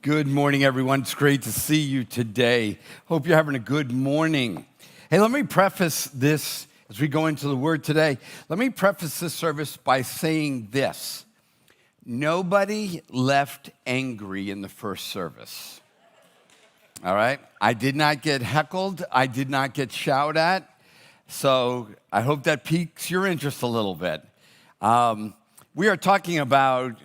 Good morning, everyone. It's great to see you today. Hope you're having a good morning. Hey, let me preface this as we go into the Word today. Let me preface this service by saying this. Nobody left angry in the first service. All right? I did not get heckled. I did not get shouted at. So I hope that piques your interest a little bit. We are talking about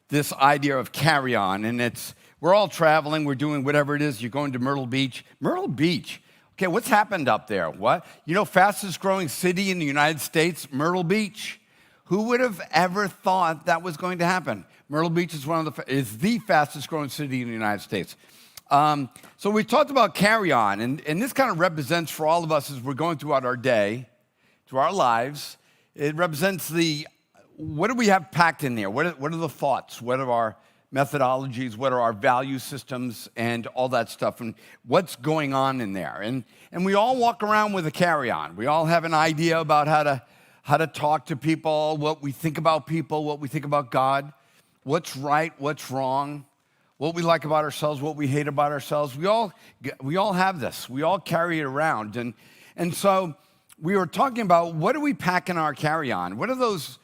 this idea of carry on, and we're all traveling, we're doing whatever it is, you're going to Myrtle Beach. Myrtle Beach, okay, what's happened up there? What? You know, fastest growing city in the United States, Myrtle Beach. Who would have ever thought that was going to happen? Myrtle Beach is the fastest growing city in the United States. So we talked about carry on, and this kind of represents for all of us as we're going throughout our day, through our lives, it represents what do we have packed in there? What are the thoughts? What are our methodologies? What are our value systems and all that stuff? And what's going on in there? And we all walk around with a carry-on. We all have an idea about how to talk to people, what we think about people, what we think about God, what's right, what's wrong, what we like about ourselves, what we hate about ourselves. We all have this. We all carry it around. And so we were talking about what do we pack in our carry-on? What are those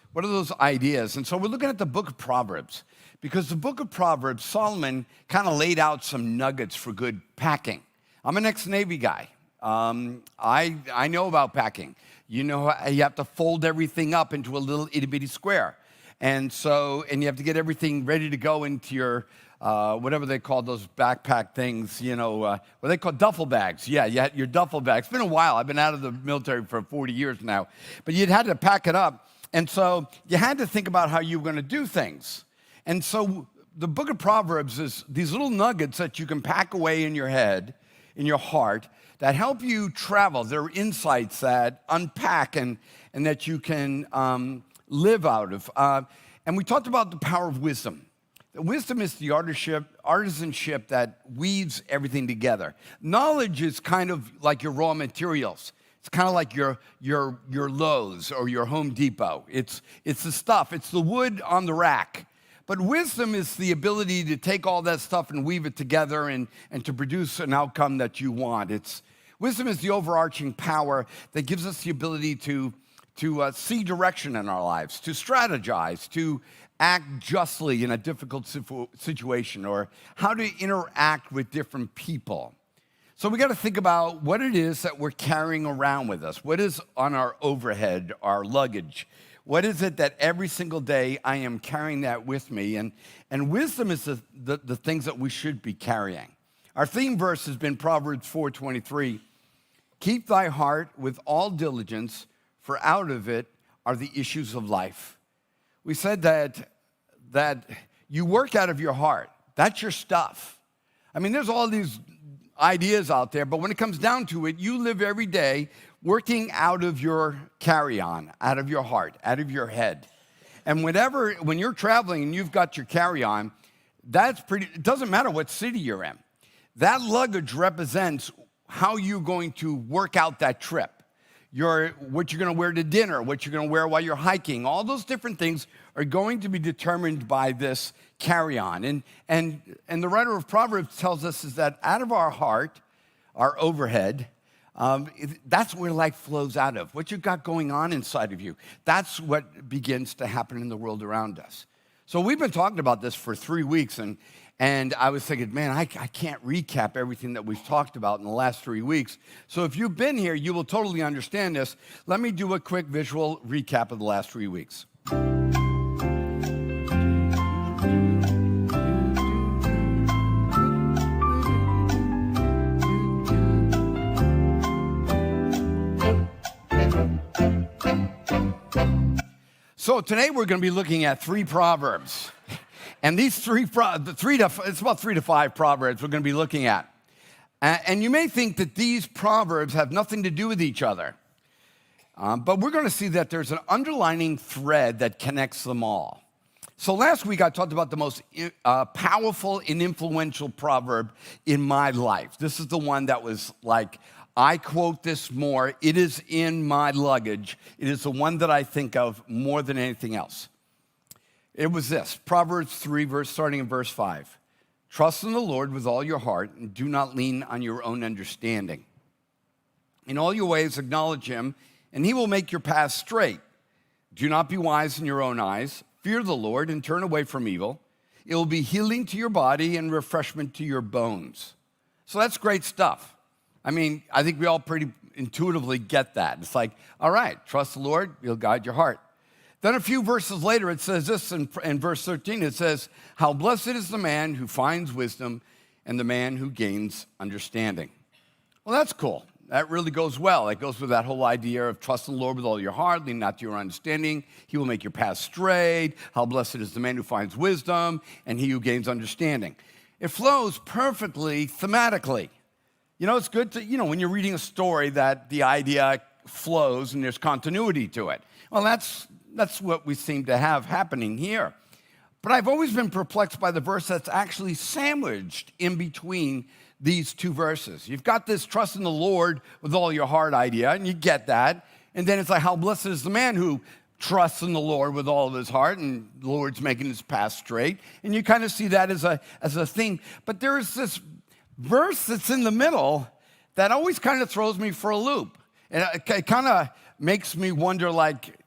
ideas? And so we're looking at the book of Proverbs, because the book of Proverbs, Solomon kind of laid out some nuggets for good packing. I'm an ex-Navy guy. I know about packing. You know, you have to fold everything up into a little itty-bitty square. And you have to get everything ready to go into your, whatever they call those backpack things, what they call duffel bags. Yeah, you had your duffel bags. It's been a while. I've been out of the military for 40 years now. But you'd had to pack it up. And so you had to think about how you were going to do things. And so the book of Proverbs is these little nuggets that you can pack away in your head, in your heart, that help you travel. They're insights that unpack and that you can live out of. And we talked about the power of wisdom. Wisdom is the artisanship that weaves everything together. Knowledge is kind of like your raw materials. It's kind of like your Lowe's or your Home Depot. It's the stuff. It's the wood on the rack. But wisdom is the ability to take all that stuff and weave it together and to produce an outcome that you want. Wisdom is the overarching power that gives us the ability to see direction in our lives, to strategize, to act justly in a difficult situation, or how to interact with different people. So we got to think about what it is that we're carrying around with us. What is on our overhead, our luggage? What is it that every single day I am carrying that with me? And wisdom is the things that we should be carrying. Our theme verse has been Proverbs 4:23. Keep thy heart with all diligence, for out of it are the issues of life. We said that you work out of your heart. That's your stuff. I mean, there's all these ideas out there, but when it comes down to it, you live every day working out of your carry-on, out of your heart, out of your head. And when you're traveling and you've got your carry-on, it doesn't matter what city you're in. That luggage represents how you're going to work out that trip. What you're going to wear to dinner, what you're going to wear while you're hiking, all those different things are going to be determined by this carry-on. And the writer of Proverbs tells us is that out of our heart, our overhead, that's where life flows out of. What you've got going on inside of you, that's what begins to happen in the world around us. So we've been talking about this for 3 weeks, and I was thinking, man, I can't recap everything that we've talked about in the last 3 weeks. So if you've been here, you will totally understand this. Let me do a quick visual recap of the last 3 weeks. So today we're going to be looking at 3 Proverbs. And these it's about 3 to 5 Proverbs we're going to be looking at. And you may think that these Proverbs have nothing to do with each other. But we're going to see that there's an underlining thread that connects them all. So last week I talked about the most powerful and influential proverb in my life. This is the one that was like, I quote this more. It is in my luggage. It is the one that I think of more than anything else. It was this, Proverbs 3, starting in verse 5. Trust in the Lord with all your heart and do not lean on your own understanding. In all your ways acknowledge him, and he will make your path straight. Do not be wise in your own eyes. Fear the Lord and turn away from evil. It will be healing to your body and refreshment to your bones. So that's great stuff. I mean, I think we all pretty intuitively get that. It's like, all right, trust the Lord, he'll guide your heart. Then a few verses later, it says this in verse 13. It says, how blessed is the man who finds wisdom and the man who gains understanding. Well, that's cool. That really goes well. It goes with that whole idea of trusting the Lord with all your heart, lean not to your understanding. He will make your path straight. How blessed is the man who finds wisdom and he who gains understanding. It flows perfectly thematically. You know, it's good to, when you're reading a story that the idea flows and there's continuity to it. Well, that's what we seem to have happening here. But I've always been perplexed by the verse that's actually sandwiched in between these two verses. You've got this trust in the Lord with all your heart idea, and you get that. And then it's like, how blessed is the man who trusts in the Lord with all of his heart, and the Lord's making his path straight. And you kind of see that as a theme. But there's this verse that's in the middle that always kind of throws me for a loop. And it kind of makes me wonder, like,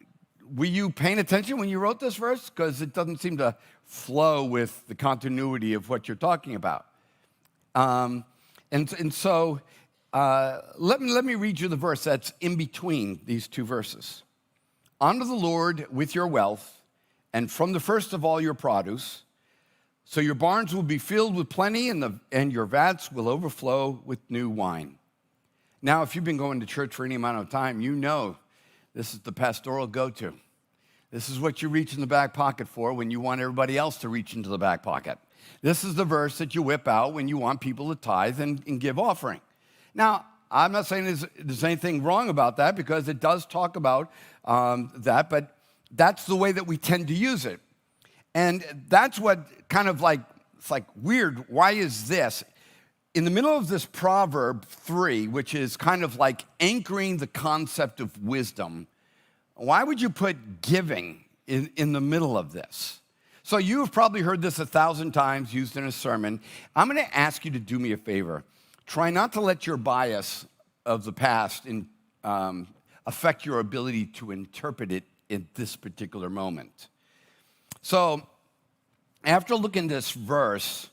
were you paying attention when you wrote this verse? Because it doesn't seem to flow with the continuity of what you're talking about. So let me read you the verse that's in between these two verses. Honor the Lord with your wealth, and from the first of all your produce, so your barns will be filled with plenty, and your vats will overflow with new wine. Now, if you've been going to church for any amount of time, you know this is the pastoral go-to. This is what you reach in the back pocket for when you want everybody else to reach into the back pocket. This is the verse that you whip out when you want people to tithe and give offering. Now, I'm not saying there's anything wrong about that, because it does talk about that, but that's the way that we tend to use it. And that's what kind of like, it's like weird. Why is this? In the middle of this Proverb 3, which is kind of like anchoring the concept of wisdom, why would you put giving in the middle of this? So you've probably heard this 1,000 times used in a sermon. I'm going to ask you to do me a favor. Try not to let your bias of the past affect your ability to interpret it in this particular moment. So after looking at this verse,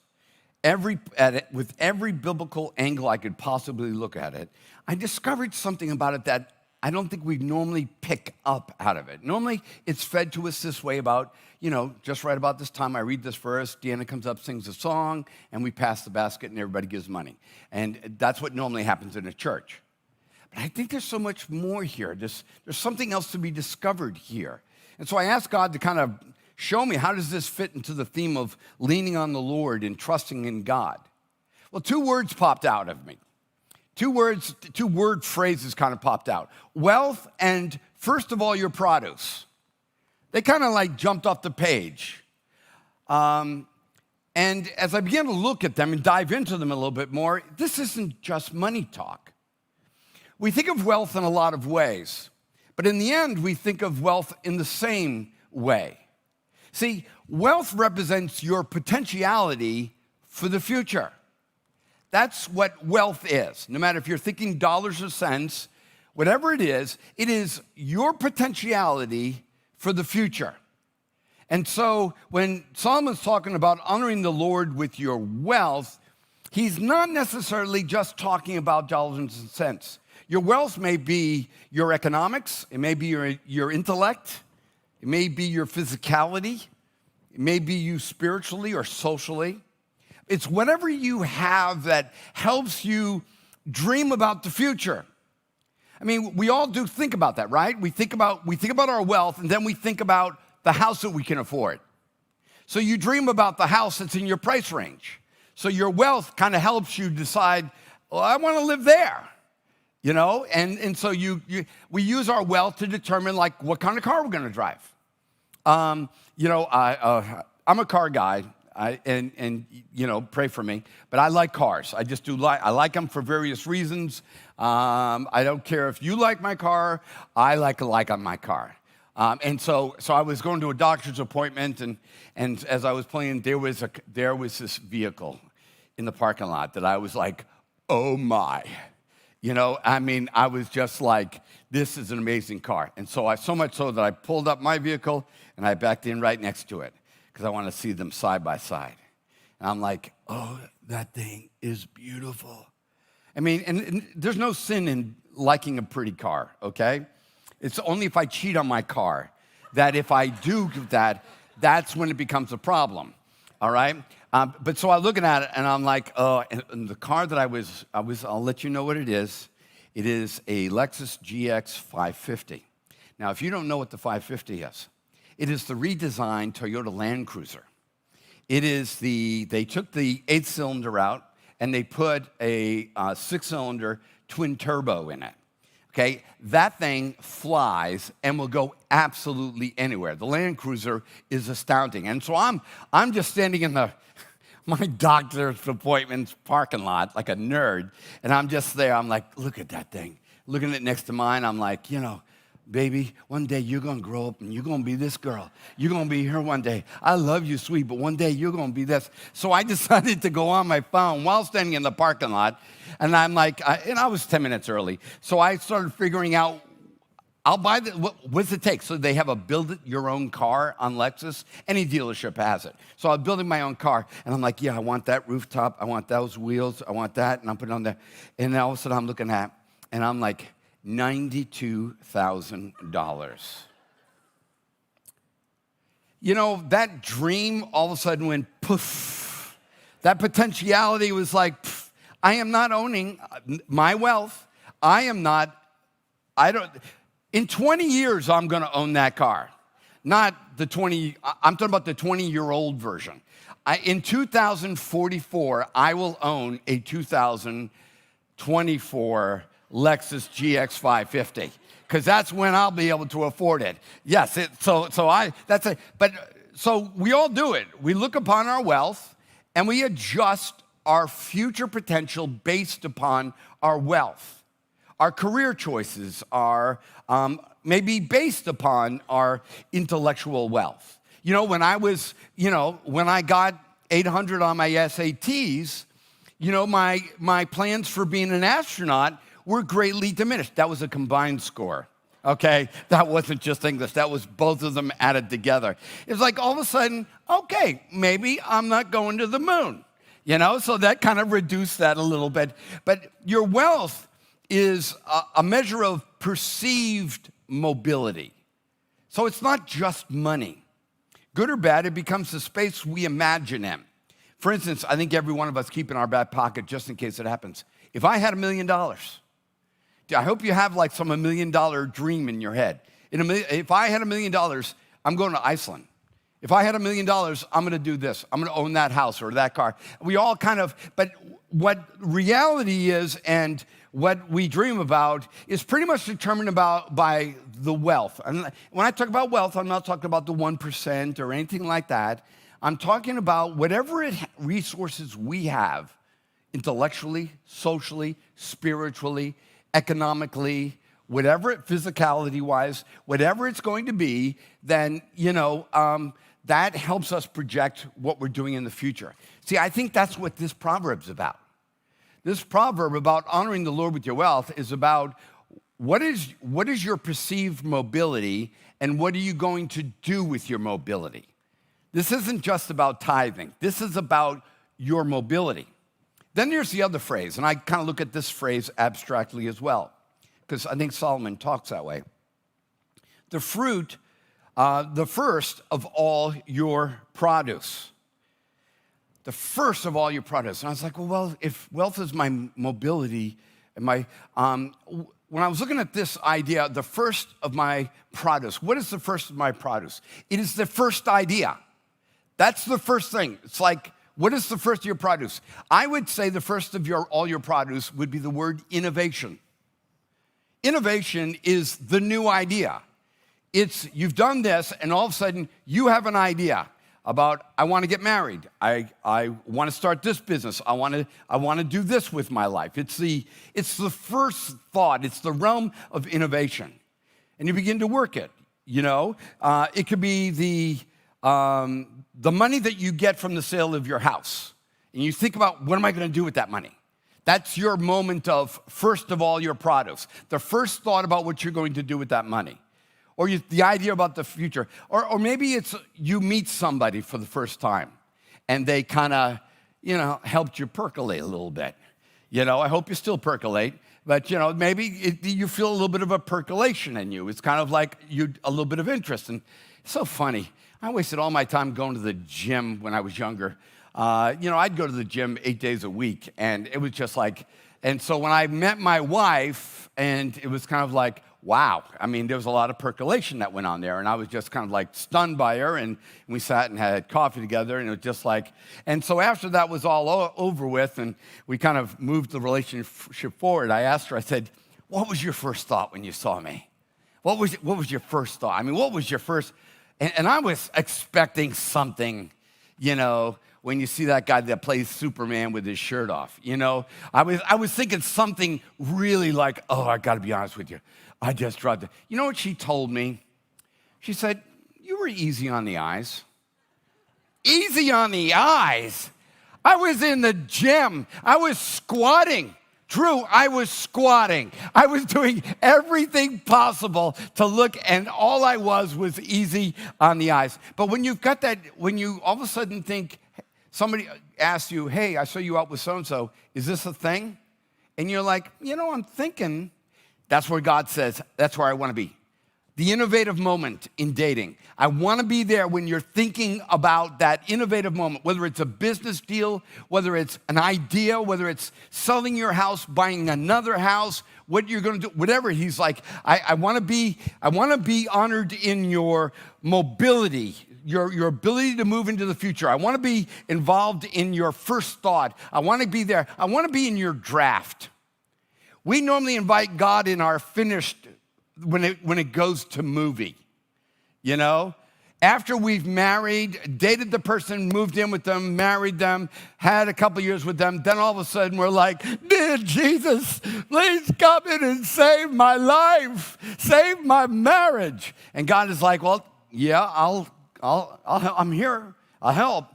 with every biblical angle I could possibly look at it, I discovered something about it that I don't think we normally pick up out of it. Normally, it's fed to us this way about, just right about this time, I read this verse, Deanna comes up, sings a song, and we pass the basket and everybody gives money. And that's what normally happens in a church. But I think there's so much more here. There's something else to be discovered here. And so I asked God to kind of show me, how does this fit into the theme of leaning on the Lord and trusting in God? Well, two words popped out of me. Two word phrases kind of popped out. Wealth and first of all your produce. They kind of like jumped off the page. And as I began to look at them and dive into them a little bit more, this isn't just money talk. We think of wealth in a lot of ways, but in the end, we think of wealth in the same way. See, wealth represents your potentiality for the future. That's what wealth is. No matter if you're thinking dollars or cents, whatever it is your potentiality for the future. And so when Solomon's talking about honoring the Lord with your wealth, he's not necessarily just talking about dollars and cents. Your wealth may be your economics, it may be your intellect, it may be your physicality, it may be you spiritually or socially. It's whatever you have that helps you dream about the future. I mean, we all do think about that, right? We think about our wealth, and then we think about the house that we can afford. So you dream about the house that's in your price range. So your wealth kind of helps you decide, well, I want to live there, And so we use our wealth to determine like what kind of car we're going to drive. I'm a car guy. Pray for me. But I like cars. I just do I like them for various reasons. I don't care if you like my car. I like my car. So I was going to a doctor's appointment, and as I was playing, there was this vehicle in the parking lot that I was like, oh my. I was just like, this is an amazing car. And so much so that I pulled up my vehicle and I backed in right next to it because I want to see them side by side. And I'm like, oh, that thing is beautiful. And there's no sin in liking a pretty car, okay? It's only if I cheat on my car that if I do that, that's when it becomes a problem, all right? But so I'm looking at it, and I'm like, oh, and the car that I'll let you know what it is. It is a Lexus GX 550. Now, if you don't know what the 550 is, it is the redesigned Toyota Land Cruiser. They took the 8-cylinder out, and they put a 6-cylinder twin turbo in it. Okay, that thing flies and will go absolutely anywhere. The Land Cruiser is astounding. And so I'm just standing in my doctor's appointment parking lot like a nerd, and I'm just there. I'm like, look at that thing. Looking at it next to mine, I'm like, baby, one day you're going to grow up and you're going to be this girl. You're going to be her one day. I love you, sweet, but one day you're going to be this. So I decided to go on my phone while standing in the parking lot, and I'm like, I was 10 minutes early. So I started figuring out, I'll buy what does it take? So they have a build-it-your-own car on Lexus. Any dealership has it. So I'm building my own car, and I'm like, yeah, I want that rooftop. I want those wheels. I want that, and I'm putting it on there. And then all of a sudden I'm looking at, and I'm like, $92,000. That dream all of a sudden went poof. That potentiality was like, poof. I am not owning my wealth. In 20 years, I'm going to own that car. I'm talking about the 20-year-old version. In 2044, I will own a 2024 Lexus GX 550, because that's when I'll be able to afford it. Yes, so we all do it. We look upon our wealth and we adjust our future potential based upon our wealth. Our career choices are maybe based upon our intellectual wealth. When I got 800 on my SATs, my plans for being an astronaut were greatly diminished. That was a combined score, okay? That wasn't just English. That was both of them added together. It's like all of a sudden, okay, maybe I'm not going to the moon, So that kind of reduced that a little bit. But your wealth is a measure of perceived mobility. So it's not just money. Good or bad, it becomes the space we imagine in. For instance, I think every one of us keep in our back pocket just in case it happens. If I had $1 million, I hope you have like some $1 million dream in your head. If I had $1 million, I'm going to Iceland. If I had $1 million, I'm going to do this. I'm going to own that house or that car. We all but what reality is and what we dream about is pretty much determined by the wealth. And when I talk about wealth, I'm not talking about the 1% or anything like that. I'm talking about whatever resources we have, intellectually, socially, spiritually, economically, physicality-wise, whatever it's going to be, then, that helps us project what we're doing in the future. See, I think that's what this proverb's about. This proverb about honoring the Lord with your wealth is about what is your perceived mobility and what are you going to do with your mobility? This isn't just about tithing. This is about your mobility. Then there's the other phrase, and I kind of look at this phrase abstractly as well, because I think Solomon talks that way. The fruit, the first of all your produce. The first of all your produce. And I was like, well, if wealth is my mobility, and when I was looking at this idea, the first of my produce, what is the first of my produce? It is the first idea. That's the first thing. It's like, what is the first of your produce? I would say the first of all your produce would be the word innovation. Innovation is the new idea. You've done this, and all of a sudden, you have an idea about, I want to get married. I want to start this business. I want to do this with my life. It's the first thought. It's the realm of innovation. And you begin to work it. It could be the money that you get from the sale of your house. And you think about, what am I going to do with that money? That's your moment of, first of all, your produce. The first thought about what you're going to do with that money. Or the idea about the future. Or maybe it's you meet somebody for the first time and they kind of, helped you percolate a little bit. I hope you still percolate, but maybe you feel a little bit of a percolation in you. It's kind of like a little bit of interest. And it's so funny. I wasted all my time going to the gym when I was younger. I'd go to the gym 8 days a week, and it was just like, and so when I met my wife, and it was kind of like, wow. I mean, there was a lot of percolation that went on there, and I was just kind of like stunned by her, and we sat and had coffee together, and it was just like, and so after that was all over with, and we kind of moved the relationship forward, I asked her, I said, what was your first thought when you saw me? What was your first thought? I mean, what was your first, and I was expecting something, when you see that guy that plays Superman with his shirt off, I was thinking something really like, oh, I got to be honest with you. I just dropped it. You know what she told me? She said, you were easy on the eyes. Easy on the eyes? I was in the gym. I was squatting. True, I was squatting. I was doing everything possible to look, and all I was easy on the eyes. But when you've got that, when you all of a sudden think, somebody asks you, hey, I saw you out with so-and-so, is this a thing? And you're like, I'm thinking. That's where God says, that's where I want to be. The innovative moment in dating. I want to be there when you're thinking about that innovative moment, whether it's a business deal, whether it's an idea, whether it's selling your house, buying another house, what you're going to do, whatever. He's like, I want to be honored in your mobility, your ability to move into the future. I want to be involved in your first thought. I want to be there. I want to be in your draft. We normally invite God in our finished when it goes to movie, After we've married, dated the person, moved in with them, married them, had a couple years with them, then all of a sudden we're like, dear Jesus, please come in and save my life, save my marriage. And God is like, well, yeah, I'm here, I'll help.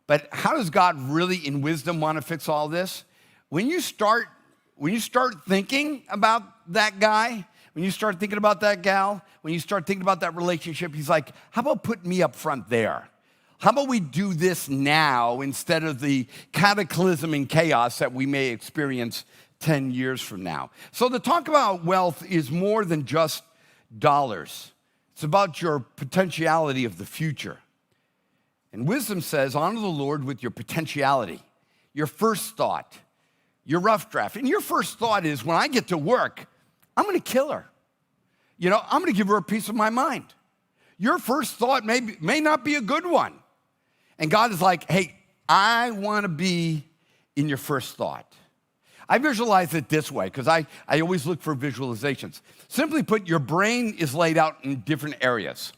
But how does God really in wisdom want to fix all this? When you start thinking about that guy, when you start thinking about that gal, when you start thinking about that relationship, he's like, how about putting me up front there? How about we do this now instead of the cataclysm and chaos that we may experience 10 years from now? So the talk about wealth is more than just dollars. It's about your potentiality of the future. And wisdom says, honor the Lord with your potentiality, your first thought, your rough draft. And your first thought is, when I get to work, I'm going to kill her. I'm going to give her a piece of my mind. Your first thought may not be a good one. And God is like, hey, I want to be in your first thought. I visualize it this way because I always look for visualizations. Simply put, your brain is laid out in different areas.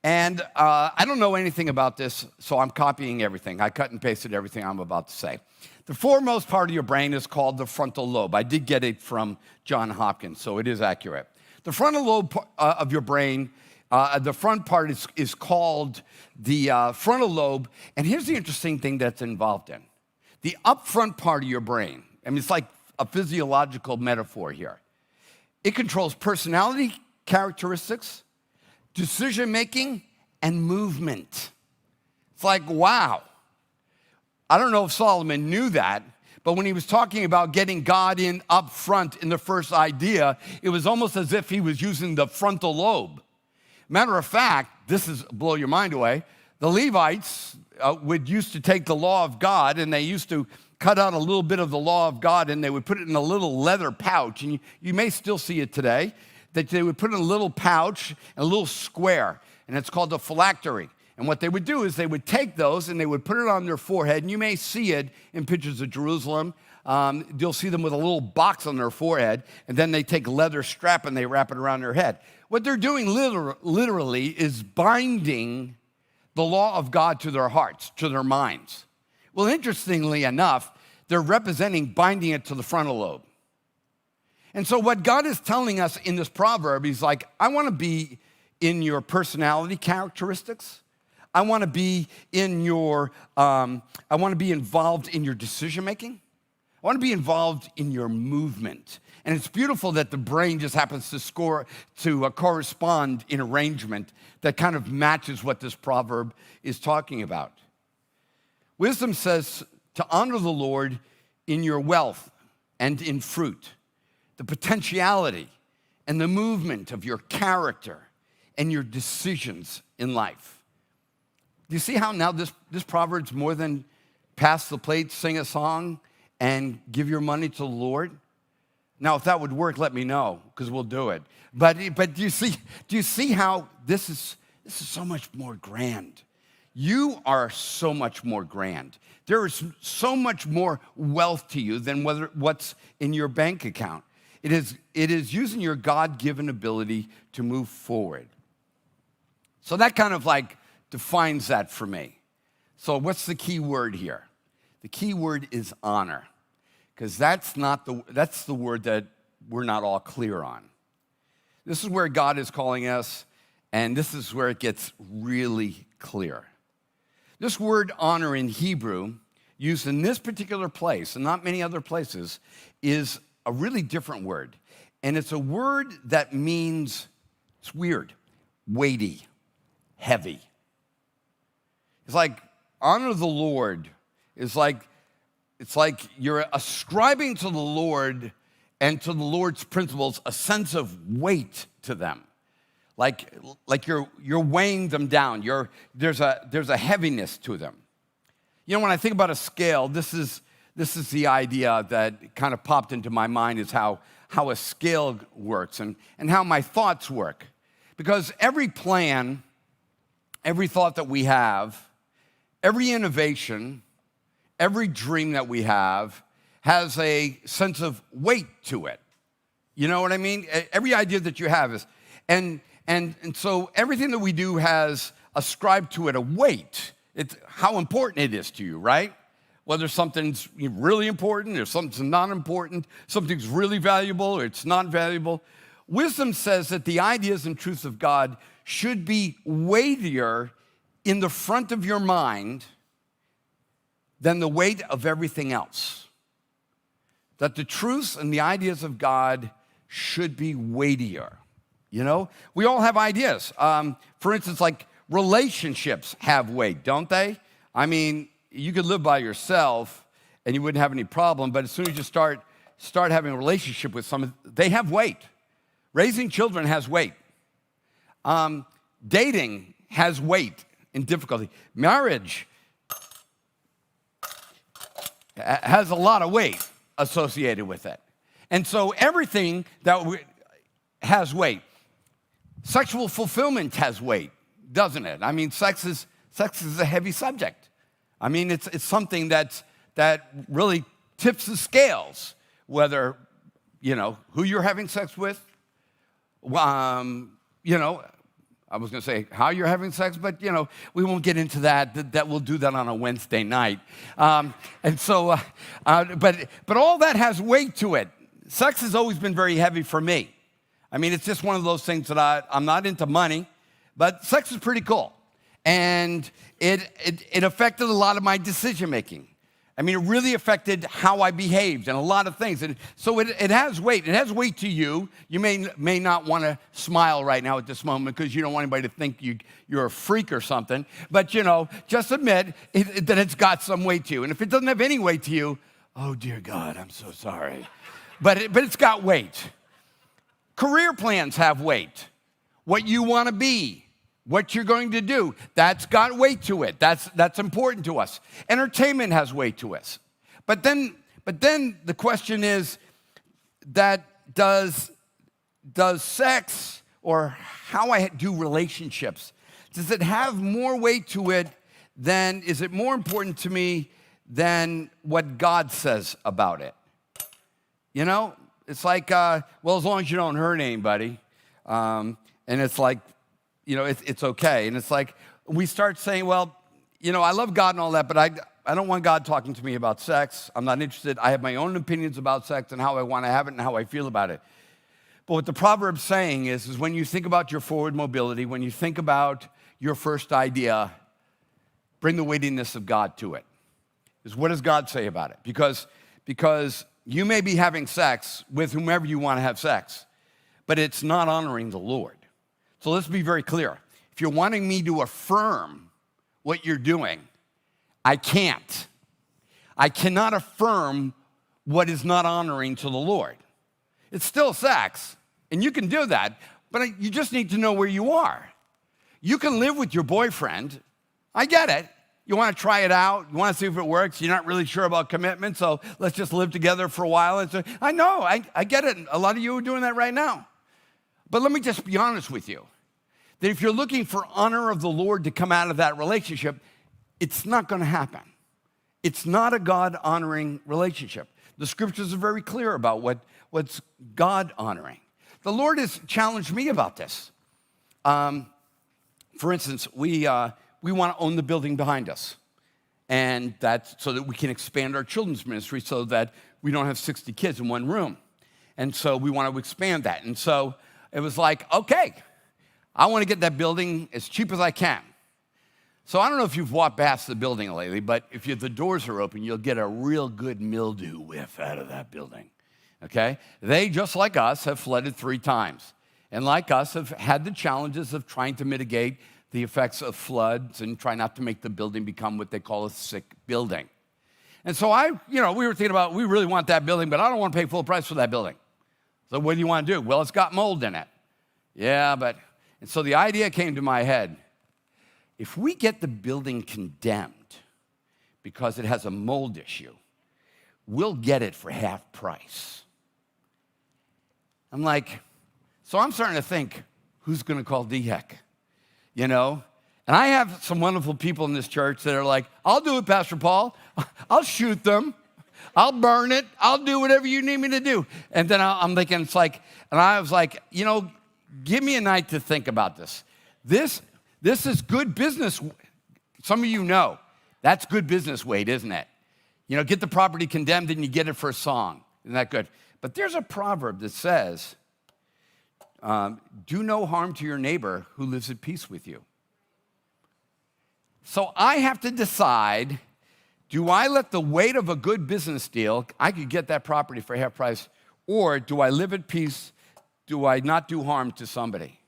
And I don't know anything about this, so I'm copying everything. I cut and pasted everything I'm about to say. The foremost part of your brain is called the frontal lobe. I did get it from John Hopkins, so it is accurate. The frontal lobe of your brain, the front part is called the frontal lobe. And here's the interesting thing that's involved in. The upfront part of your brain, it's like a physiological metaphor here. It controls personality characteristics, decision-making, and movement. It's like, wow. I don't know if Solomon knew that, but when he was talking about getting God in up front in the first idea, it was almost as if he was using the frontal lobe. Matter of fact, this is blow your mind away, the Levites used to take the law of God, and they used to cut out a little bit of the law of God, and they would put it in a little leather pouch, and you may still see it today, that they would put in a little pouch, a little square, and it's called a phylactery. And what they would do is they would take those and they would put it on their forehead. And you may see it in pictures of Jerusalem. You'll see them with a little box on their forehead. And then they take a leather strap and they wrap it around their head. What they're doing literally is binding the law of God to their hearts, to their minds. Well, interestingly enough, they're representing binding it to the frontal lobe. And so what God is telling us in this proverb, he's like, I want to be in your personality characteristics. I want to be I want to be involved in your decision making. I want to be involved in your movement. And it's beautiful that the brain just happens to correspond in arrangement that kind of matches what this proverb is talking about. Wisdom says to honor the Lord in your wealth and in fruit, the potentiality and the movement of your character and your decisions in life. Do you see how now this proverb's more than pass the plate, sing a song, and give your money to the Lord? Now, if that would work, let me know, because we'll do it. But do you see how this is so much more grand? You are so much more grand. There is so much more wealth to you than what's in your bank account. It is using your God-given ability to move forward. So that kind of like defines that for me. So what's the key word here? The key word is honor, because that's the word that we're not all clear on. This is where God is calling us, and this is where it gets really clear. This word honor in Hebrew, used in this particular place, and not many other places, is a really different word. And it's a word that means, it's weird, weighty, heavy. It's like honor the Lord is like, it's like you're ascribing to the Lord and to the Lord's principles a sense of weight to them. Like you're weighing them down. There's a heaviness to them. You know, when I think about a scale, this is the idea that kind of popped into my mind, is how a scale works and how my thoughts work. Because every plan, every thought that we have, every innovation, every dream that we have has a sense of weight to it. You know what I mean? Every idea that you have is, and so everything that we do has ascribed to it a weight. It's how important it is to you, right? Whether something's really important or something's not important, something's really valuable or it's not valuable. Wisdom says that the ideas and truths of God should be weightier in the front of your mind than the weight of everything else. That the truths and the ideas of God should be weightier. You know, we all have ideas. For instance, like relationships have weight, don't they? I mean, you could live by yourself and you wouldn't have any problem, but as soon as you start having a relationship with someone, they have weight. Raising children has weight. Dating has weight and difficulty. Marriage has a lot of weight associated with it. And so everything that has weight. Sexual fulfillment has weight, doesn't it? I mean, sex is a heavy subject. I mean, it's something that really tips the scales, whether, who you're having sex with, I was going to say how you're having sex, but, we won't get into that. That we'll do that on a Wednesday night. But all that has weight to it. Sex has always been very heavy for me. I mean, it's just one of those things that I'm not into money, but sex is pretty cool. And it affected a lot of my decision making. I mean, it really affected how I behaved and a lot of things. And so it has weight. It has weight to you. You may not want to smile right now at this moment because you don't want anybody to think you're a freak or something. But, just admit that it's got some weight to you. And if it doesn't have any weight to you, oh, dear God, I'm so sorry. But it's got weight. Career plans have weight. What you want to be, what you're going to do, that's got weight to it. That's important to us. Entertainment has weight to us. But then the question is that does sex or how I do relationships, does it have more weight to it than, is it more important to me than what God says about it? It's like, as long as you don't hurt anybody, and it's like, it's okay. And it's like, we start saying, I love God and all that, but I don't want God talking to me about sex. I'm not interested. I have my own opinions about sex and how I want to have it and how I feel about it. But what the proverb's saying is when you think about your forward mobility, when you think about your first idea, bring the weightiness of God to it. Is what does God say about it? Because you may be having sex with whomever you want to have sex, but it's not honoring the Lord. So let's be very clear. If you're wanting me to affirm what you're doing, I can't. I cannot affirm what is not honoring to the Lord. It's still sex, and you can do that, but you just need to know where you are. You can live with your boyfriend. I get it. You want to try it out. You want to see if it works. You're not really sure about commitment, so let's just live together for a while. And so, I know. I get it. A lot of you are doing that right now. But let me just be honest with you, that if you're looking for honor of the Lord to come out of that relationship, it's not going to happen. It's not a God-honoring relationship. The scriptures are very clear about what's God-honoring. The Lord has challenged me about this. For instance, we want to own the building behind us. And that's so that we can expand our children's ministry so that we don't have 60 kids in one room. And so we want to expand that. And so it was like, okay, I want to get that building as cheap as I can. So I don't know if you've walked past the building lately, but if the doors are open, you'll get a real good mildew whiff out of that building, okay? They, just like us, have flooded 3 times. And like us, have had the challenges of trying to mitigate the effects of floods and try not to make the building become what they call a sick building. And so we were thinking about, we really want that building, but I don't want to pay full price for that building. So what do you want to do? Well, it's got mold in it. And so the idea came to my head. If we get the building condemned because it has a mold issue, we'll get it for half price. I'm starting to think, who's going to call DHEC? And I have some wonderful people in this church that are like, I'll do it, Pastor Paul. I'll shoot them. I'll burn it. I'll do whatever you need me to do. And then I'm thinking, I was like, give me a night to think about this. This is good business. Some of you know, that's good business weight, isn't it? Get the property condemned and you get it for a song. Isn't that good? But there's a proverb that says, do no harm to your neighbor who lives at peace with you. So I have to decide, do I let the weight of a good business deal, I could get that property for half price, or do I live at peace? Do I not do harm to somebody?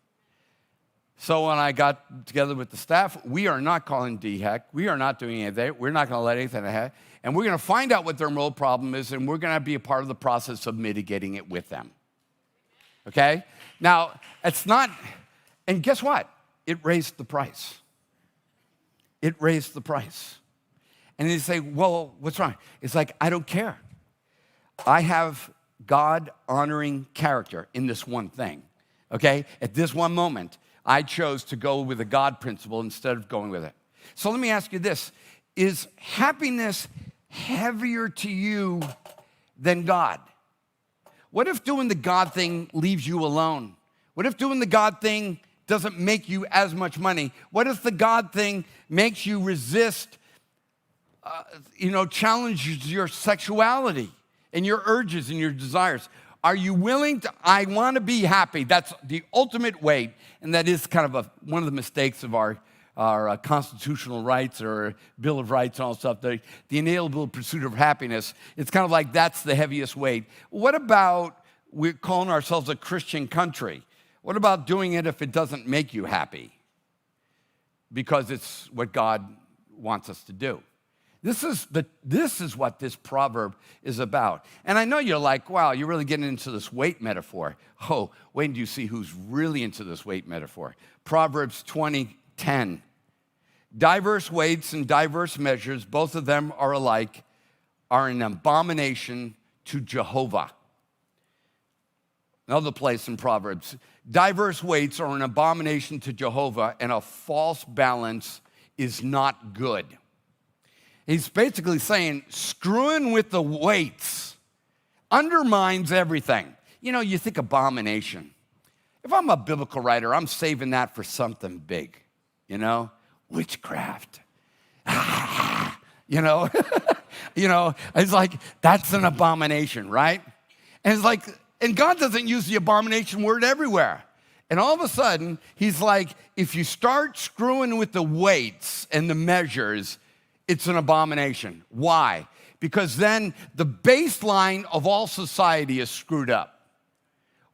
So when I got together with the staff, we are not calling DHEC. We are not doing anything. We're not going to let anything happen. And we're going to find out what their mold problem is, and we're going to be a part of the process of mitigating it with them. Okay? Now, it's not, and guess what? It raised the price. It raised the price. And you say, well, what's wrong? It's like, I don't care. I have God-honoring character in this one thing. Okay? At this one moment, I chose to go with a God principle instead of going with it. So let me ask you this. Is happiness heavier to you than God? What if doing the God thing leaves you alone? What if doing the God thing doesn't make you as much money? What if the God thing makes you resist, challenges your sexuality and your urges and your desires? Are you willing to, I want to be happy. That's the ultimate weight, and that is kind of one of the mistakes of our constitutional rights or Bill of Rights and all stuff, the inalienable pursuit of happiness. It's kind of like that's the heaviest weight. What about we're calling ourselves a Christian country? What about doing it if it doesn't make you happy? Because it's what God wants us to do. This is what this proverb is about. And I know you're like, wow, you're really getting into this weight metaphor. Oh, wait until you see who's really into this weight metaphor. Proverbs 20:10. Diverse weights and diverse measures, both of them are alike, are an abomination to Jehovah. Another place in Proverbs. Diverse weights are an abomination to Jehovah, and a false balance is not good. He's basically saying screwing with the weights undermines everything. You think abomination. If I'm a biblical writer, I'm saving that for something big, witchcraft. It's like, that's an abomination, right? And it's like, And God doesn't use the abomination word everywhere. And all of a sudden, he's like, if you start screwing with the weights and the measures, it's an abomination. Why? Because then the baseline of all society is screwed up.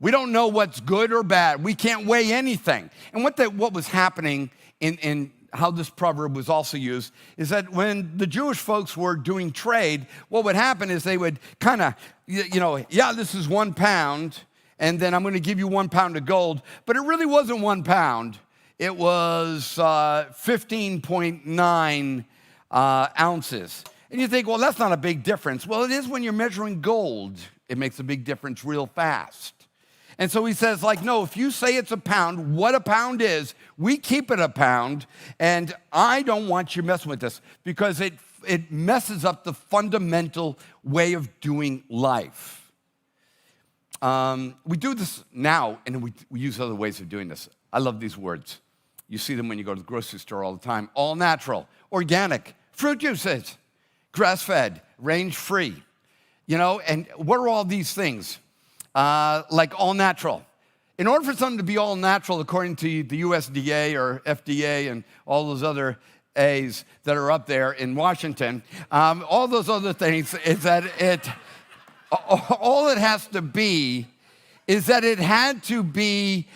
We don't know what's good or bad. We can't weigh anything. And what was happening in how this proverb was also used is that when the Jewish folks were doing trade, what would happen is they would kind of, this is 1 pound, and then I'm going to give you 1 pound of gold. But it really wasn't 1 pound. It was 15.9 ounces. And you think, well, that's not a big difference. Well, it is when you're measuring gold. It makes a big difference real fast. And so he says, no, if you say it's a pound, what a pound is, we keep it a pound, and I don't want you messing with this because it messes up the fundamental way of doing life. We do this now, and we use other ways of doing this. I love these words. You see them when you go to the grocery store all the time. All natural, organic, fruit juices, grass-fed, range-free. And what are all these things? Like all natural. In order for something to be all natural, according to the USDA or FDA and all those other A's that are up there in Washington, all those other things, is that all it has to be is that it had to be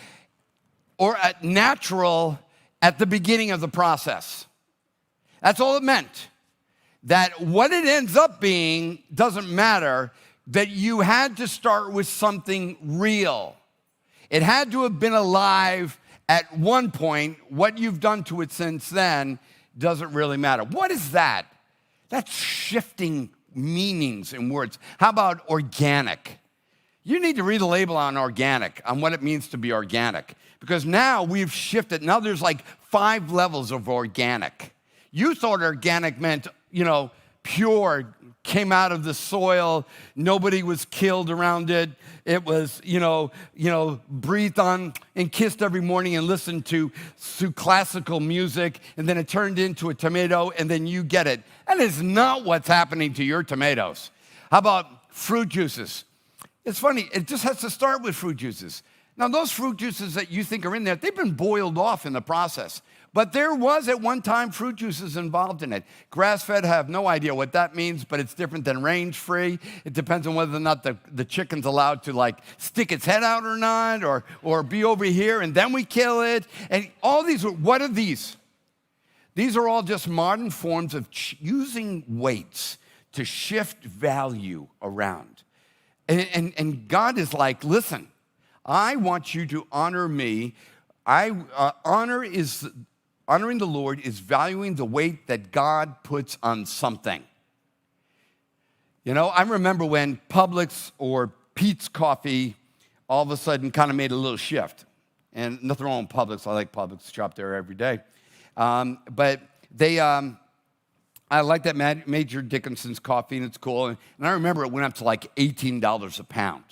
natural at the beginning of the process. That's all it meant. That what it ends up being doesn't matter, that you had to start with something real. It had to have been alive at one point. What you've done to it since then doesn't really matter. What is that? That's shifting meanings in words. How about organic? You need to read the label on organic, on what it means to be organic. Because now we've shifted. Now there's 5 levels of organic. You thought organic meant, pure, came out of the soil, nobody was killed around it. It was, breathed on and kissed every morning and listened to classical music, and then it turned into a tomato, and then you get it. That is not what's happening to your tomatoes. How about fruit juices? It's funny, it just has to start with fruit juices. Now, those fruit juices that you think are in there, they've been boiled off in the process. But there was at one time fruit juices involved in it. Grass-fed, I have no idea what that means, but it's different than range-free. It depends on whether or not the chicken's allowed to stick its head out or not, or be over here and then we kill it. And all these, what are these? These are all just modern forms of using weights to shift value around. And God is like, listen, I want you to honor me. Honoring the Lord is valuing the weight that God puts on something. I remember when Publix or Pete's Coffee all of a sudden kind of made a little shift. And nothing wrong with Publix. I like Publix, shop there every day. But I like that Major Dickinson's coffee, and it's cool. And I remember it went up to $18 a pound.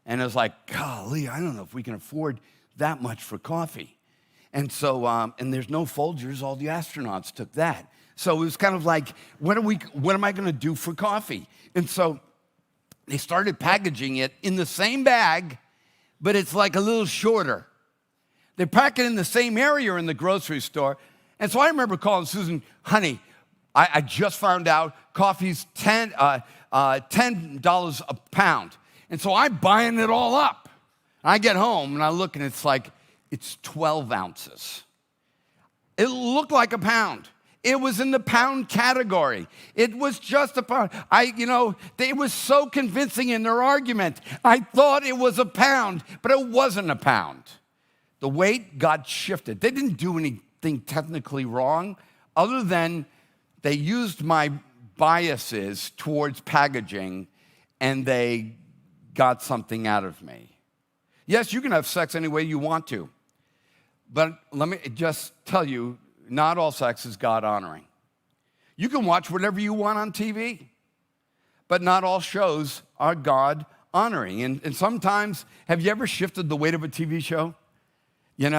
And I was like, golly, I don't know if we can afford that much for coffee. And so, and there's no Folgers, all the astronauts took that. So it was kind of like, what am I going to do for coffee? And so they started packaging it in the same bag, but it's a little shorter. They pack it in the same area in the grocery store. And so I remember calling Susan, honey, I just found out coffee's $10 a pound. And so I'm buying it all up. I get home and I look and it's 12 ounces. It looked like a pound. It was in the pound category. It was just a pound. They were so convincing in their argument. I thought it was a pound, but it wasn't a pound. The weight got shifted. They didn't do anything technically wrong other than they used my biases towards packaging and they got something out of me. Yes, you can have sex any way you want to. But let me just tell you, not all sex is God-honoring. You can watch whatever you want on TV, but not all shows are God-honoring. And sometimes, have you ever shifted the weight of a TV show? This is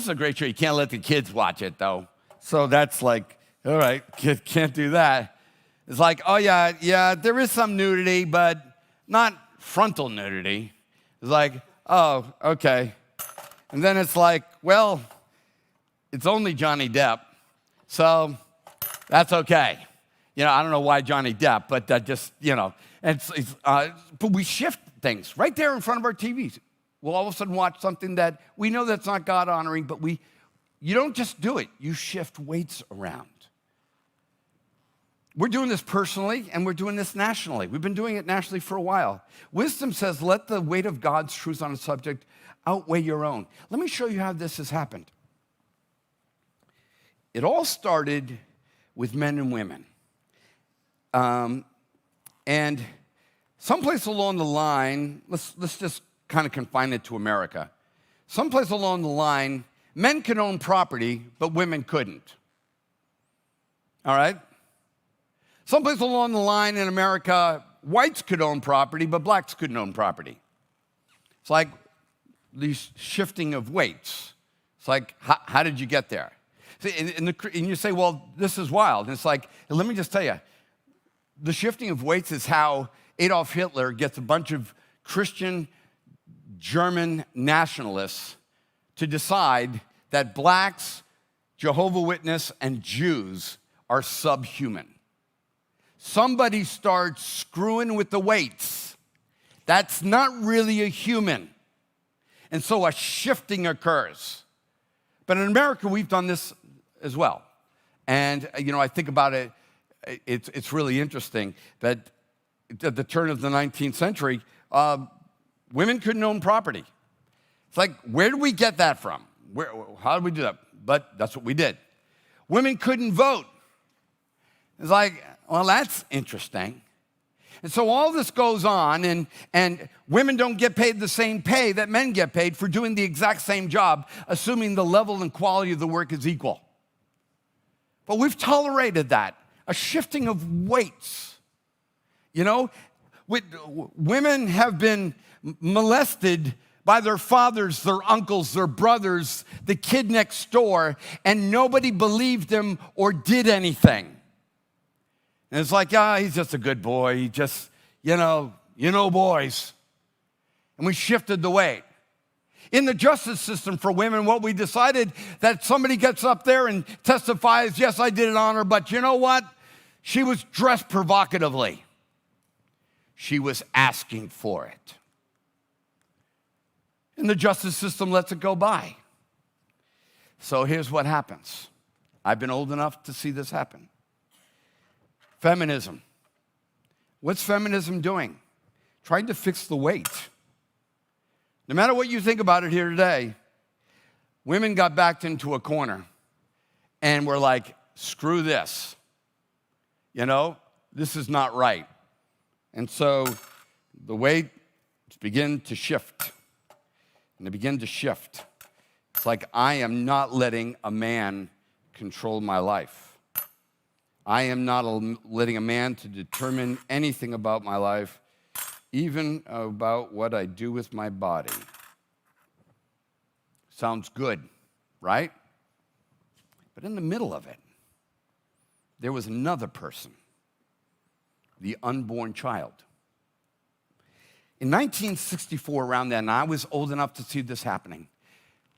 a great show. You can't let the kids watch it, though. So that's all right, kid can't do that. It's oh, yeah, there is some nudity, but not frontal nudity. It's like, oh, okay. And then it's like, well, it's only Johnny Depp, so that's okay. I don't know why Johnny Depp, but just, but we shift things right there in front of our TVs. We'll all of a sudden watch something that we know that's not God-honoring, but you don't just do it. You shift weights around. We're doing this personally, and we're doing this nationally. We've been doing it nationally for a while. Wisdom says, let the weight of God's truth on a subject outweigh your own. Let me show you how this has happened. It all started with men and women. And someplace along the line, let's just kind of confine it to America. Someplace along the line, men could own property, but women couldn't. All right? Someplace along the line in America, whites could own property, but blacks couldn't own property. It's like these shifting of weights. It's like, how did you get there? See, and you say, well, this is wild. And it's like, let me just tell you, the shifting of weights is how Adolf Hitler gets a bunch of Christian German nationalists to decide that blacks, Jehovah's Witnesses, and Jews are subhuman. Somebody starts screwing with the weights. That's not really a human. And so a shifting occurs. But in America, we've done this as well. And, I think about it, it's really interesting that at the turn of the 19th century, women couldn't own property. It's like, where did we get that from? How did we do that? But that's what we did. Women couldn't vote. It's like, well, that's interesting. And so all this goes on, and women don't get paid the same pay that men get paid for doing the exact same job, assuming the level and quality of the work is equal. But we've tolerated that, a shifting of weights. Women have been molested by their fathers, their uncles, their brothers, the kid next door, and nobody believed them or did anything. And it's like, he's just a good boy. He just, boys. And we shifted the weight. In the justice system for women, what we decided that somebody gets up there and testifies, yes, I did it on her, but you know what? She was dressed provocatively. She was asking for it. And the justice system lets it go by. So here's what happens. I've been old enough to see this happen. Feminism. What's feminism doing? Trying to fix the weight. No matter what you think about it here today, women got backed into a corner and were like, screw this. This is not right. And so the weight begin to shift. And they begin to shift. It's like, I am not letting a man control my life. I am not letting a man to determine anything about my life, even about what I do with my body. Sounds good, right? But in the middle of it, there was another person, the unborn child. In 1964, around then, I was old enough to see this happening.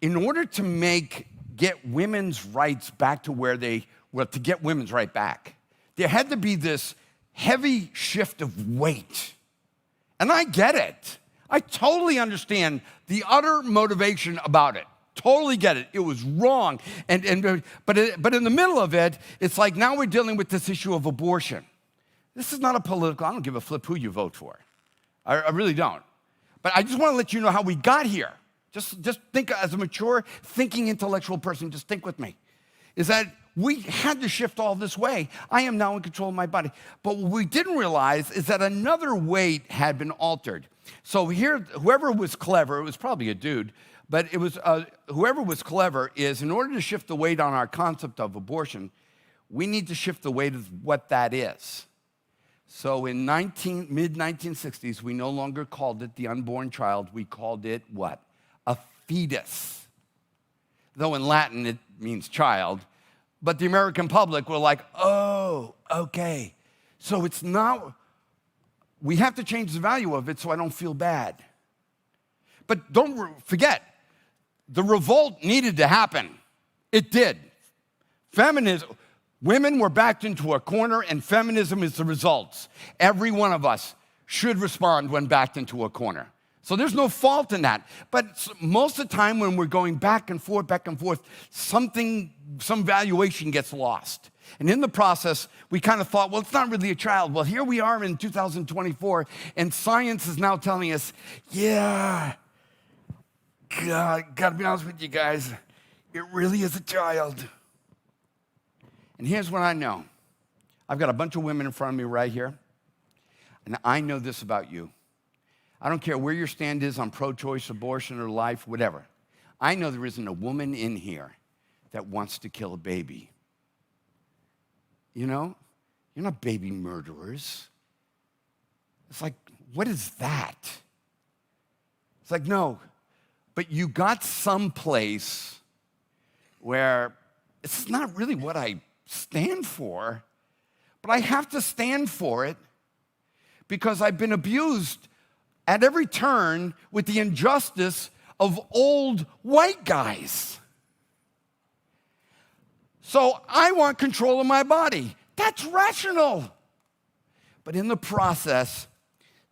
In order to get women's rights back to where they were, to get women's right back, there had to be this heavy shift of weight. And I get it. I totally understand the utter motivation about it. Totally get it. It was wrong. But in the middle of it, it's like now we're dealing with this issue of abortion. This is not a political, I don't give a flip who you vote for. I really don't. But I just want to let you know how we got here. Just think as a mature, thinking intellectual person, just think with me. Is that we had to shift all this way. I am now in control of my body. But what we didn't realize is that another weight had been altered. So here, whoever was clever, it was probably a dude, but it was whoever was clever is in order to shift the weight on our concept of abortion, we need to shift the weight of what that is. So in mid-1960s, we no longer called it the unborn child. We called it what? A fetus. Though in Latin it means child. But the American public were like, oh, okay. So it's not we have to change the value of it so I don't feel bad. But don't forget, the revolt needed to happen. It did. Feminism, women were backed into a corner, and feminism is the results. Every one of us should respond when backed into a corner. So there's no fault in that. But most of the time when we're going back and forth, some valuation gets lost. And in the process, we kind of thought, well, it's not really a child. Well, here we are in 2024, and science is now telling us, yeah, gotta be honest with you guys, it really is a child. And here's what I know. I've got a bunch of women in front of me right here, and I know this about you. I don't care where your stand is on pro-choice, abortion, or life, whatever. I know there isn't a woman in here that wants to kill a baby. You know, you're not baby murderers. It's like, what is that? It's like, no, but you got someplace where it's not really what I stand for, but I have to stand for it because I've been abused at every turn with the injustice of old white guys. So I want control of my body. That's rational. But in the process,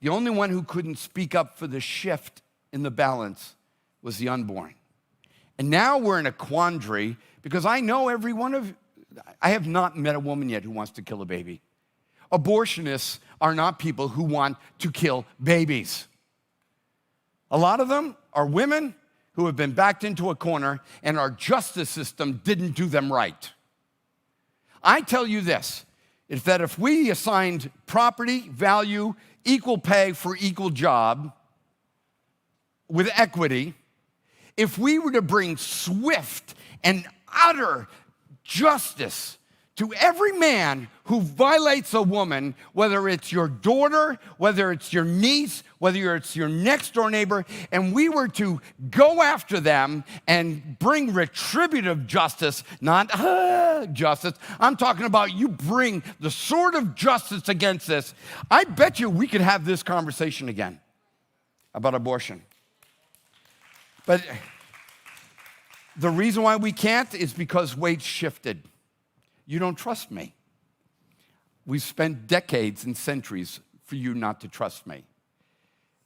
the only one who couldn't speak up for the shift in the balance was the unborn. And now we're in a quandary because I know I have not met a woman yet who wants to kill a baby. Abortionists are not people who want to kill babies. A lot of them are women who have been backed into a corner, and our justice system didn't do them right. I tell you this, is that if we assigned property, value, equal pay for equal job with equity, if we were to bring swift and utter justice to every man who violates a woman, whether it's your daughter, whether it's your niece, whether it's your next door neighbor, and we were to go after them and bring retributive justice, not justice. I'm talking about you bring the sword of justice against this. I bet you we could have this conversation again about abortion. But the reason why we can't is because weights shifted. You don't trust me. We've spent decades and centuries for you not to trust me.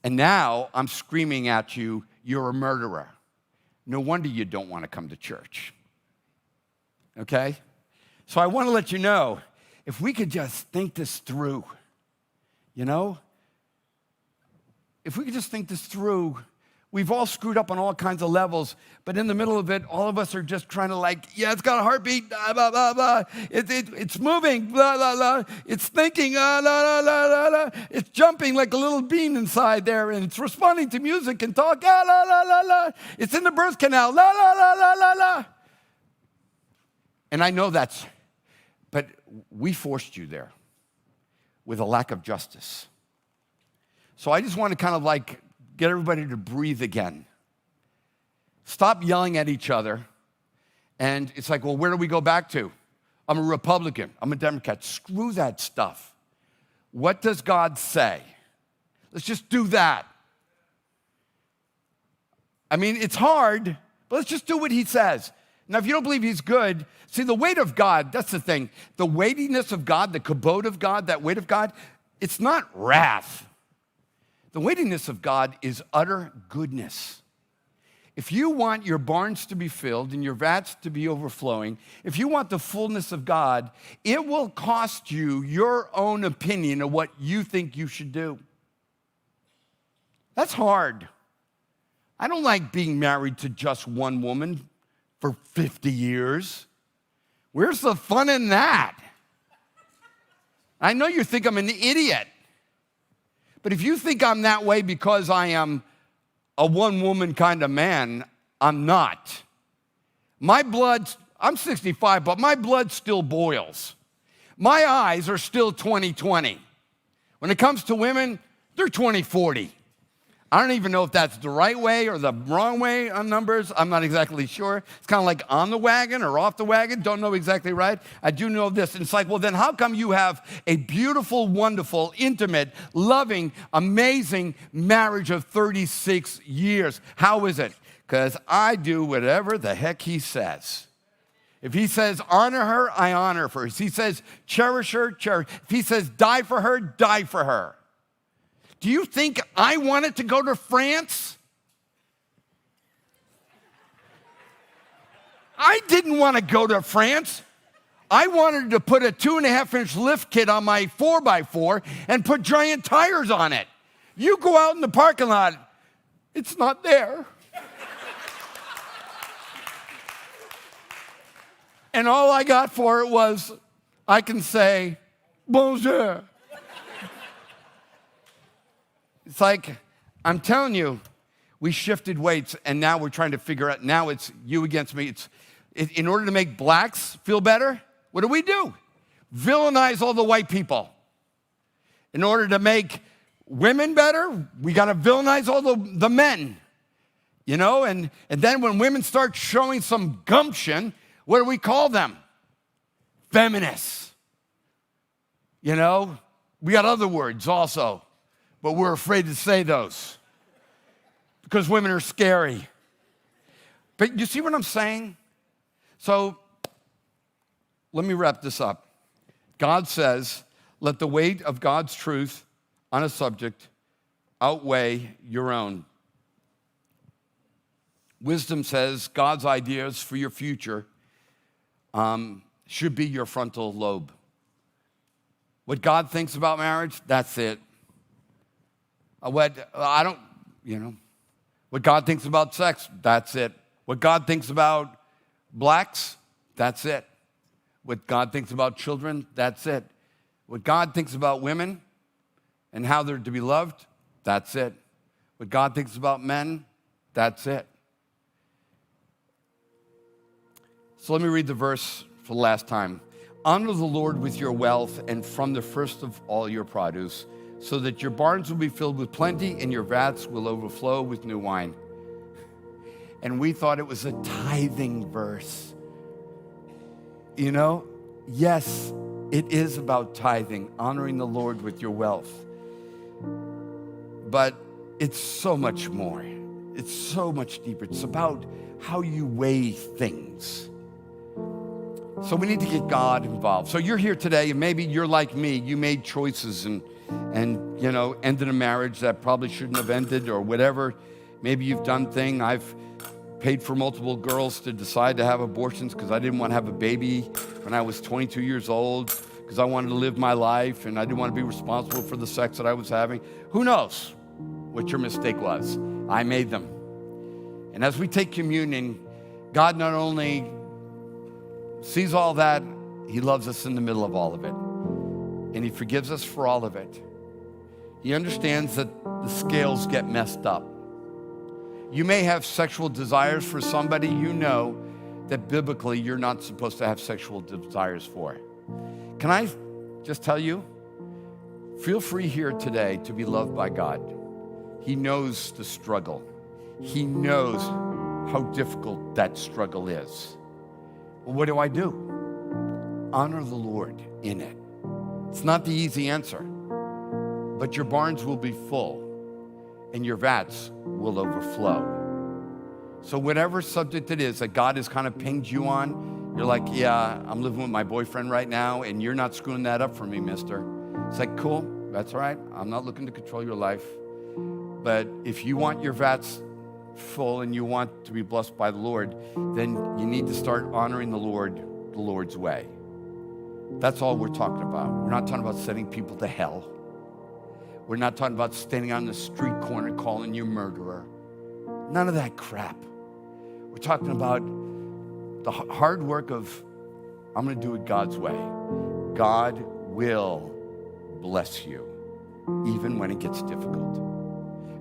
And now I'm screaming at you, you're a murderer. No wonder you don't want to come to church. Okay? So I want to let you know, if we could just think this through, you know? If we could just think this through, we've all screwed up on all kinds of levels, but in the middle of it, all of us are just trying to yeah, it's got a heartbeat, blah, blah, blah, blah. It's moving, blah, blah, blah. It's thinking, blah, blah, blah, blah. It's jumping like a little bean inside there, and it's responding to music and talk, la, la, la, la, la. It's in the birth canal, la, la, la, la, la, la. And I know but we forced you there with a lack of justice. So I just want to kind of get everybody to breathe again. Stop yelling at each other. And it's like, well, where do we go back to? I'm a Republican. I'm a Democrat. Screw that stuff. What does God say? Let's just do that. I mean, it's hard, but let's just do what he says. Now, if you don't believe he's good, see, the weight of God, that's the thing. The weightiness of God, the kabod of God, that weight of God, it's not wrath. The weightiness of God is utter goodness. If you want your barns to be filled and your vats to be overflowing, if you want the fullness of God, it will cost you your own opinion of what you think you should do. That's hard. I don't like being married to just one woman for 50 years. Where's the fun in that? I know you think I'm an idiot. But if you think I'm that way because I am a one-woman kind of man, I'm not. I'm 65, but my blood still boils. My eyes are still 20/20. When it comes to women, they're 20/40. I don't even know if that's the right way or the wrong way on numbers. I'm not exactly sure. It's kind of like on the wagon or off the wagon. Don't know exactly right. I do know this. And it's like, well, then how come you have a beautiful, wonderful, intimate, loving, amazing marriage of 36 years? How is it? Because I do whatever the heck he says. If he says honor her, I honor her. If he says cherish her, cherish. If he says die for her, die for her. Do you think I wanted to go to France? I didn't want to go to France. I wanted to put a 2.5-inch lift kit on my 4x4 and put giant tires on it. You go out in the parking lot, it's not there. And all I got for it was, I can say, bonjour. It's like, I'm telling you, we shifted weights, and now we're trying to figure out, now it's you against me. In order to make blacks feel better, what do? Villainize all the white people. In order to make women better, we got to villainize all the men. You know, and then when women start showing some gumption, what do we call them? Feminists. You know, we got other words also. But we're afraid to say those because women are scary. But you see what I'm saying? So let me wrap this up. God says, let the weight of God's truth on a subject outweigh your own. Wisdom says God's ideas for your future should be your frontal lobe. What God thinks about marriage, that's it. What God thinks about sex, that's it. What God thinks about blacks, that's it. What God thinks about children, that's it. What God thinks about women and how they're to be loved, that's it. What God thinks about men, that's it. So let me read the verse for the last time. Honor the Lord with your wealth and from the first of all your produce, so that your barns will be filled with plenty and your vats will overflow with new wine. And we thought it was a tithing verse. You know, yes, it is about tithing, honoring the Lord with your wealth. But it's so much more. It's so much deeper. It's about how you weigh things. So we need to get God involved. So you're here today, and maybe you're like me. You made choices and you know, ended a marriage that probably shouldn't have ended or whatever. Maybe you've done things. I've paid for multiple girls to decide to have abortions because I didn't want to have a baby when I was 22 years old because I wanted to live my life and I didn't want to be responsible for the sex that I was having. Who knows what your mistake was? I made them. And as we take communion, God not only sees all that, he loves us in the middle of all of it. And he forgives us for all of it. He understands that the scales get messed up. You may have sexual desires for somebody you know that biblically you're not supposed to have sexual desires for. Can I just tell you, feel free here today to be loved by God. He knows the struggle. He knows how difficult that struggle is. Well, what do? Honor the Lord in it. It's not the easy answer, but your barns will be full and your vats will overflow. So whatever subject it is that God has kind of pinged you on, you're like, yeah, I'm living with my boyfriend right now and you're not screwing that up for me, mister. It's like, cool, that's all right. I'm not looking to control your life. But if you want your vats full and you want to be blessed by the Lord, then you need to start honoring the Lord's way. That's all we're talking about. We're not talking about sending people to hell. We're not talking about standing on the street corner calling you murderer. None of that crap. We're talking about the hard work of, I'm going to do it God's way. God will bless you, even when it gets difficult.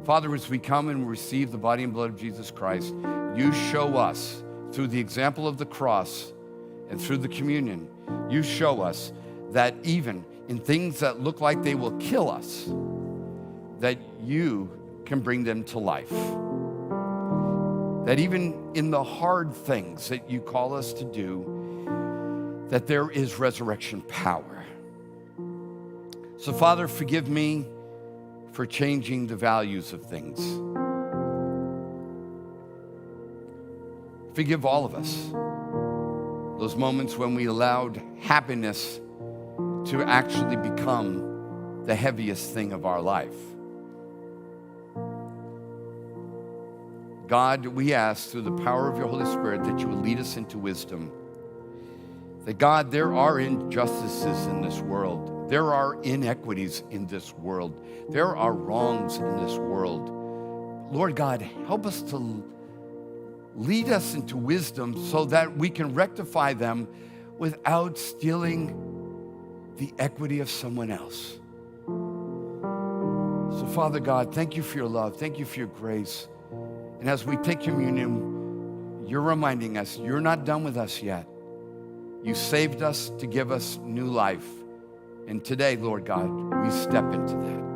Father, as we come and receive the body and blood of Jesus Christ, you show us through the example of the cross and through the communion, you show us that even in things that look like they will kill us, that you can bring them to life. That even in the hard things that you call us to do, that there is resurrection power. So, Father, forgive me for changing the values of things. Forgive all of us those moments when we allowed happiness to actually become the heaviest thing of our life. God, we ask through the power of your Holy Spirit that you will lead us into wisdom. That God, there are injustices in this world. There are inequities in this world. There are wrongs in this world. Lord God, help us to lead us into wisdom so that we can rectify them without stealing the equity of someone else. So, Father God, thank you for your love. Thank you for your grace. And as we take communion, you're reminding us you're not done with us yet. You saved us to give us new life. And today, Lord God, we step into that.